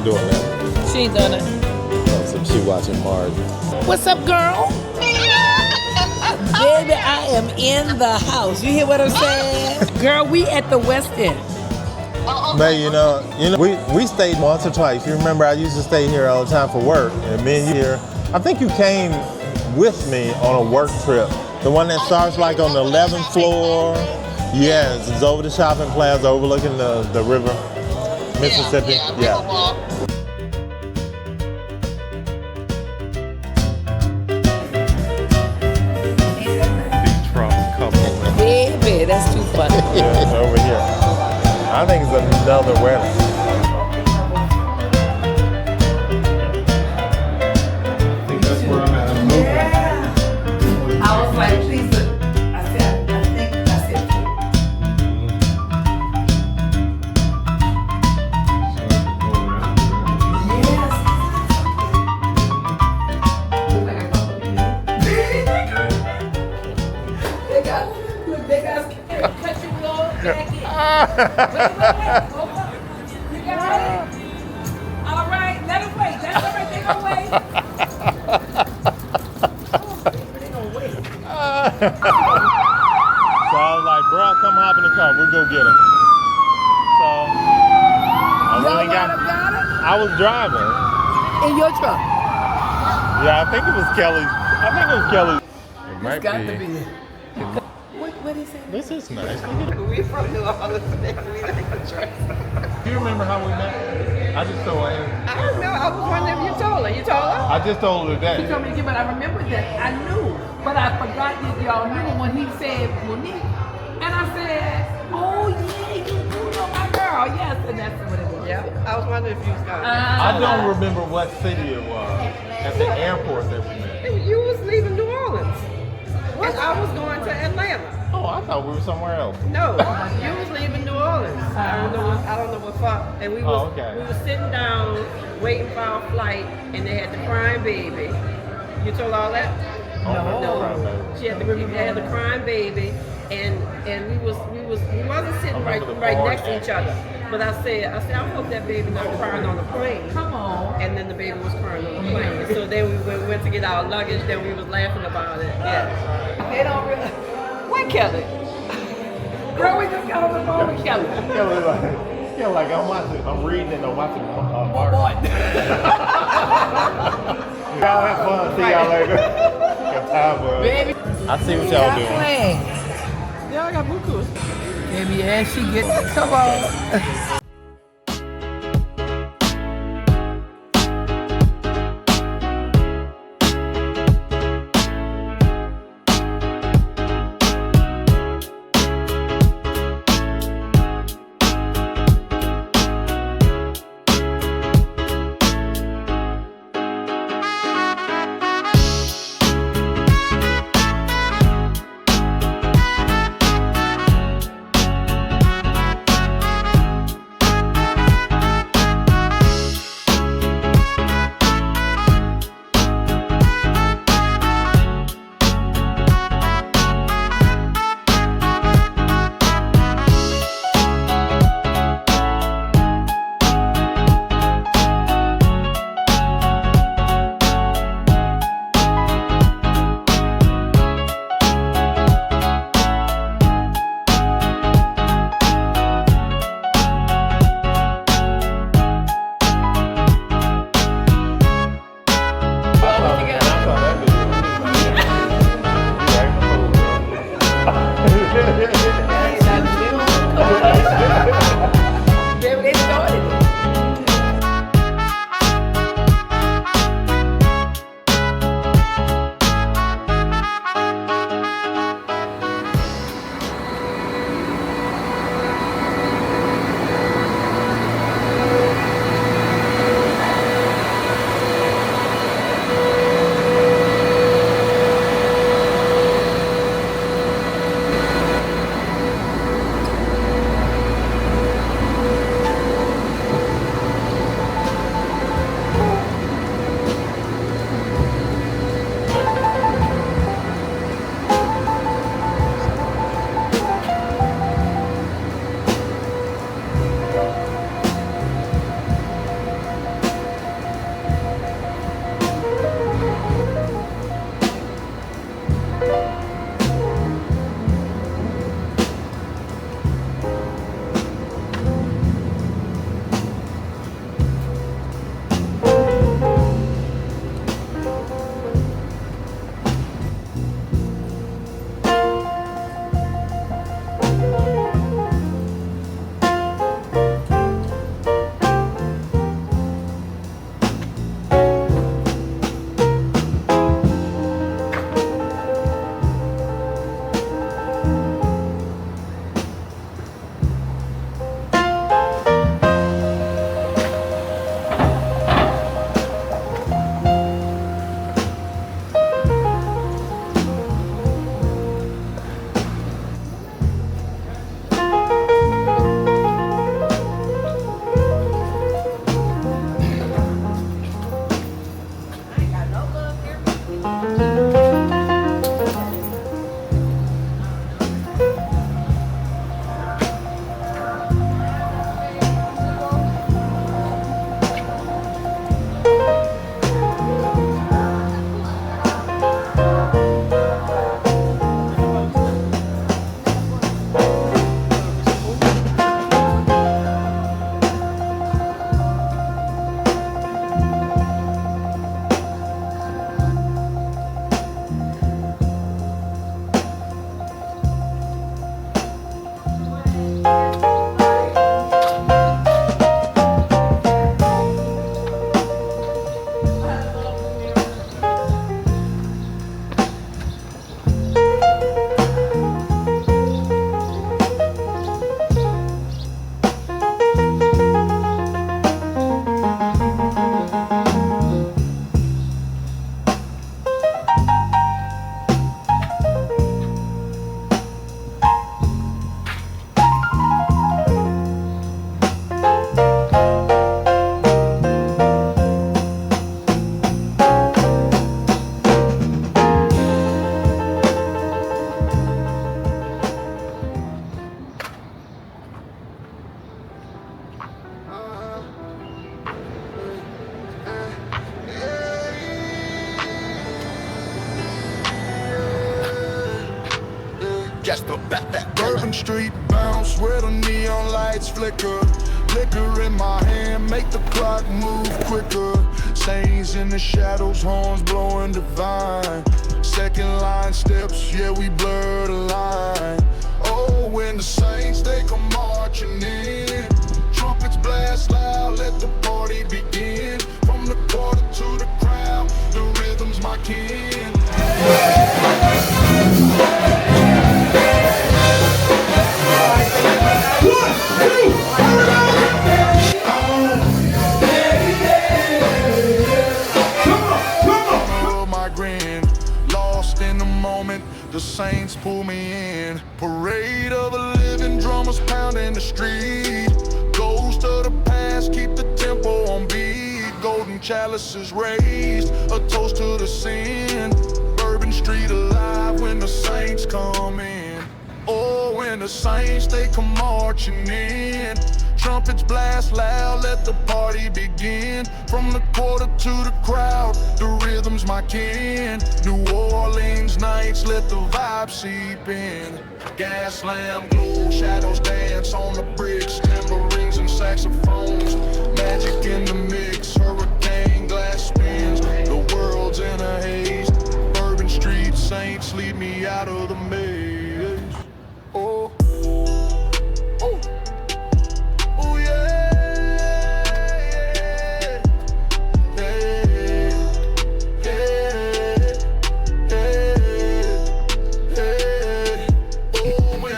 ain't doing that. She ain't done it. Oh, so she watching Margie. What's up, girl? Baby, I am in the house. You hear what I'm saying? Girl, we at the Westin. But you know, we stayed once or twice. You remember I used to stay here all the time for work, and me and you here. I think you came with me on a work trip. The one that starts like on the 11th floor. Yes, it's over the shopping plaza overlooking the river, Mississippi. Yeah. Baby, that's too funny. Yeah, it's over here. I think it's another wedding. I think that's where I'm at. I'm moving. I was like, please. I said. They got cut you off back in. Wait. You got it? All right, let them wait. That's all right, they gonna wait. They gonna wait. So I was like, bro, come hop in the car. We'll go get him. So I really got it? I was driving. In your truck? Yeah, I think it was Kelly's. It might Got be. to be. What is it? This is nice. We from New Orleans. We like the dress. Do you remember how we met? I just told her. I don't know. I was wondering if you told her. You told her? I just told her He that. told me to give it. I remember that. I knew, but I forgot that y'all knew when he said Monique. And I said, oh yeah, you do know my girl. Yes, and that's what it was. Yeah. I was wondering if you was going. I don't remember what city it was. At the airport that we met. You was leaving New Orleans. And I was going to Atlanta. Oh, I thought we were somewhere else. No, you was leaving New Orleans. I don't know what fuck. And we was we were sitting down waiting for our flight, and they had the crying baby. You told all that? No. She had the crying baby, and we wasn't sitting right next to each other. But I said, I hope that baby not crying on the plane. Come on. And then the baby was crying on the plane. So then we went to get our luggage. Then we was laughing about it. Yeah. They don't really. Where Kelly? Girl, we just got on the phone with Kelly. Kelly, like I'm reading and I'm watching Mark. Y'all have fun. See y'all later. Got time for it. Baby. I see what y'all doing. Y'all got bukus. Baby, and she get, come on. Just the back. Bourbon Street bounce where the neon lights flicker. Liquor in my hand, make the clock move quicker. Saints in the shadows, horns blowing divine. Second line steps, yeah, we blur the line. Oh, when the saints, they come marching in. Trumpets blast loud, let the party begin. From the quarter to the crowd, the rhythm's my kin. The saints pull me in. Parade of the living drummers pounding the street. Ghost of the past, keep the tempo on beat. Golden chalices raised, a toast to the sin. Bourbon Street alive when the saints come in. Oh, when the saints, they come marching in. Trumpets blast loud, let the party begin. From the quarter to the crowd, the rhythm's my kin. New Orleans nights, let the vibe seep in. Gas slam, glow, shadows dance on the bricks. Tambourines and saxophones, magic in the mix. Hurricane glass spins, the world's in a haze. Bourbon Street saints lead me out of the maze. Oh.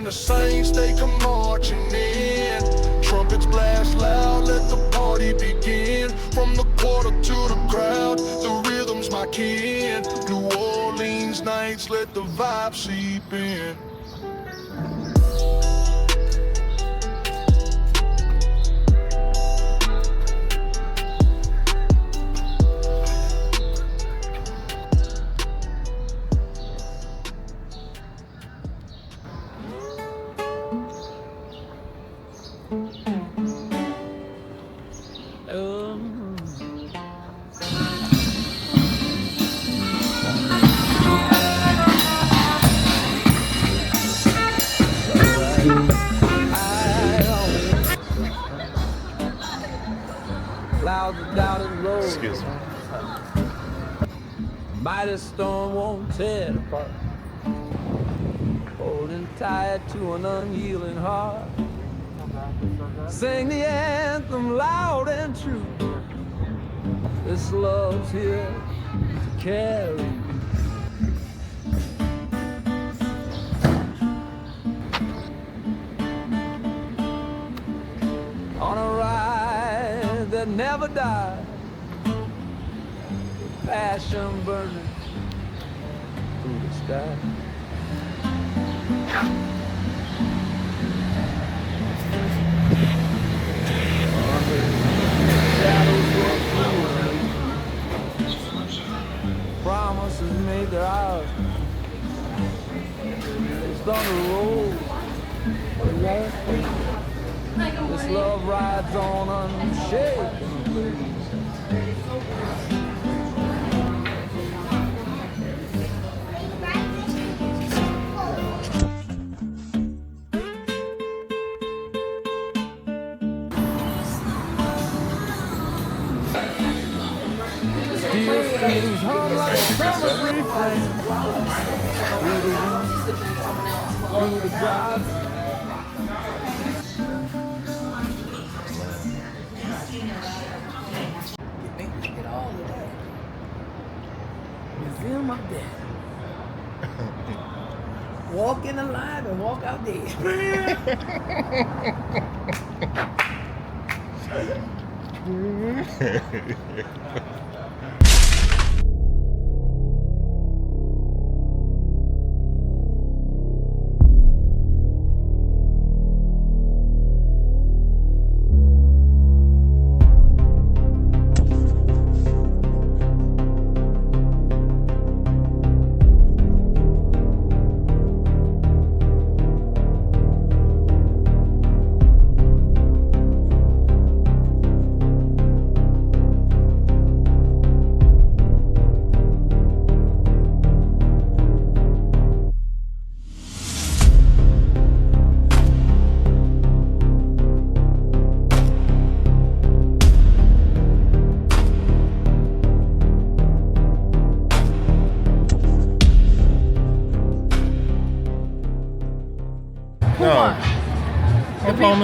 The saints, they come marching in. Trumpets blast loud, let the party begin. From the quarter to the crowd, the rhythm's my kin. New Orleans nights, let the vibe seep in. Excuse me. Mighty storm won't tear it apart. Holding tight to an unyielding heart. Sing the anthem loud and true. This love's here to carry you. On a ride that never dies. Passion burning through the sky. Promises made their hours. It's on the road. This love rides on unshaken. Hum like a summer refrain. Through the drive. Get all of that. Museum of Death. Walk in alive and walk out dead.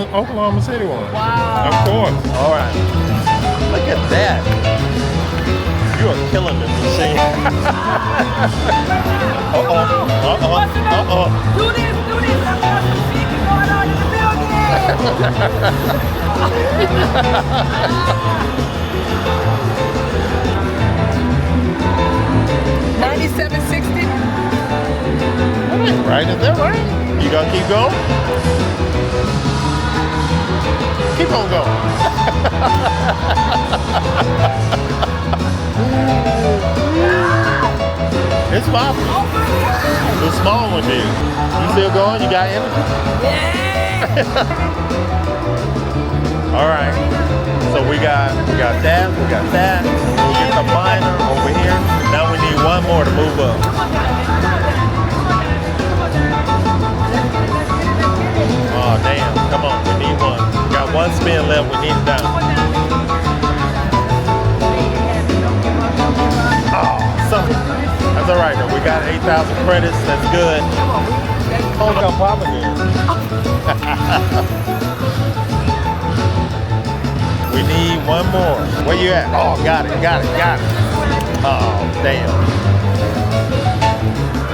Oklahoma City one. Wow. Of course. All right. Look at that. You are killing this machine. Do this. I'm going to see you going on in the $97.60. Right, is that right? You gonna keep going? Keep on going. It's popping. The small one did. You still going? You got energy? Yeah. All right. So we got that. We'll get the minor over here. Now we need one more to move up. Oh damn! Come on, we need one. We got one spin left. We need it down. Oh, something. That's all right though. We got 8,000 credits. That's good. Oh, look how popping it is. We need one more. Where you at? Oh, got it. Oh, damn.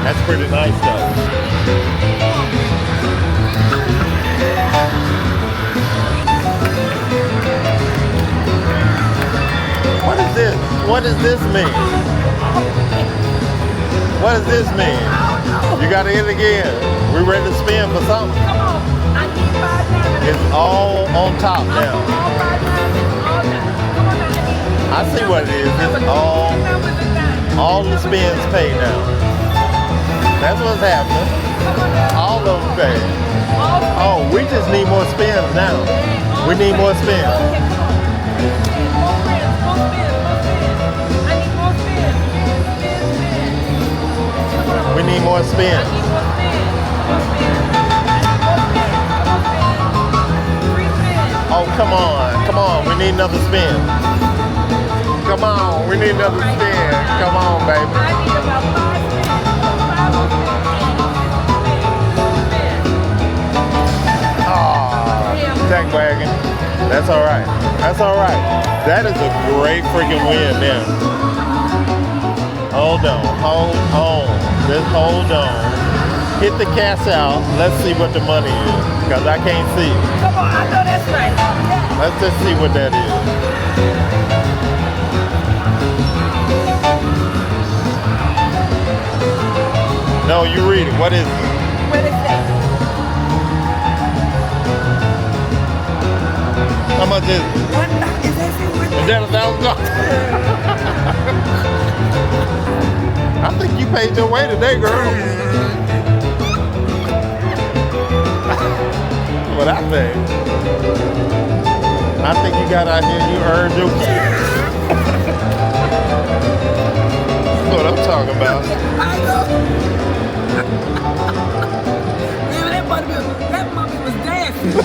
That's pretty nice though. What is this? What does this mean? What does this mean? You got to hit it again. We ready to spin for something? Come on. I need 5 diamonds. It's all on top now. All 5 diamonds. All that. Come on now. I see what it is. It's all the spins paid now. That's what's happening. All of them paid. Oh, we just need more spins now. We need more spins. We need more spins. Oh, come on. We need another spin. Come on, we need another spin. Come on, baby. I need about 5 spins. Oh, tech wagon. That's all right. That is a great freaking win there. Hold on. Just hold on. Hit the cash out. Let's see what the money is, because I can't see. Come on, I know that's right. Let's just see what that is. No, you read it. What is it? What is that? How much is it? Is that $1,000? I think you paid your way today, girl. What I think. I think you got out here, you earned your keep. That's what I'm talking about. I know. That mommy was dancing.